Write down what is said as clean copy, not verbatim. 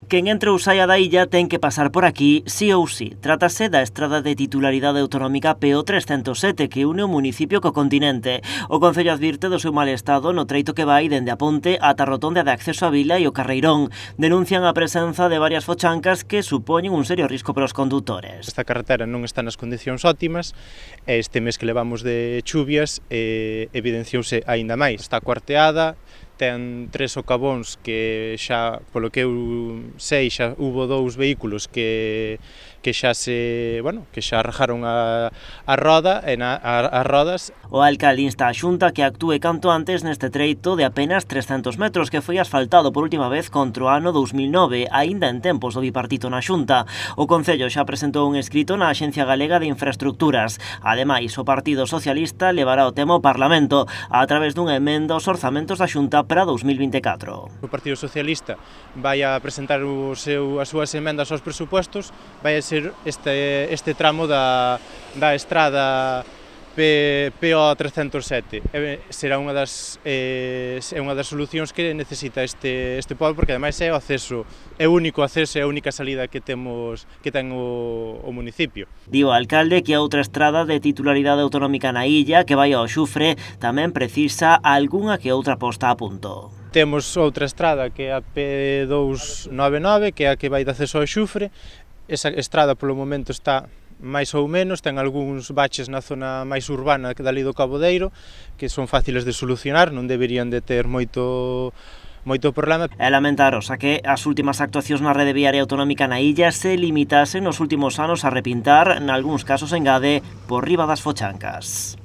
Quen entre ou saia da illa ten que pasar por aquí sí ou sí. Trátase da estrada de titularidade autonómica PO 307 que une o municipio co continente. O Concello advirte do seu mal estado no treito que vai dende a Ponte ata a rotonda de acceso á vila e o Carreirón. Denuncian a presenza de varias fochancas que supoñen un serio risco para os condutores. Esta carretera non está nas condicións óptimas e este mes que levamos de chuvias evidenciouse aínda máis. Está cuarteada, ten 3 socavóns que xa, polo que eu sei, xa hubo 2 vehículos que xa rajaron a roda e as rodas. O alcalde insta a Xunta que actúe canto antes neste treito de apenas 300 metros que foi asfaltado por última vez contra o ano 2009, aínda en tempos do bipartito na Xunta. O Concello xa presentou un escrito na Axencia Galega de Infraestructuras. Ademais, o Partido Socialista levará o tema ao Parlamento a través dunha emenda aos orzamentos da Xunta para 2024. O Partido Socialista vai a presentar as súas emendas aos presupostos, vai a ser este tramo da estrada PO 307. Será unha das solucións que necesita este pobo, porque ademais é o único acceso e a única salida que ten o municipio. Di o alcalde que a outra estrada de titularidade autonómica na illa, que vai ao Xufre, tamén precisa algunha que outra posta a punto. Temos outra estrada que é a P299, que é a que vai de acceso ao Xufre. Esa estrada polo momento está máis ou menos, ten algúns baches na zona máis urbana que dali do Cabodeiro, que son fáciles de solucionar, non deberían de ter moito problema. É lamentaros a que as últimas actuacións na rede viaria autonómica na illa se limitasen nos últimos anos a repintar, nalgúns casos engade, por riba das fochancas.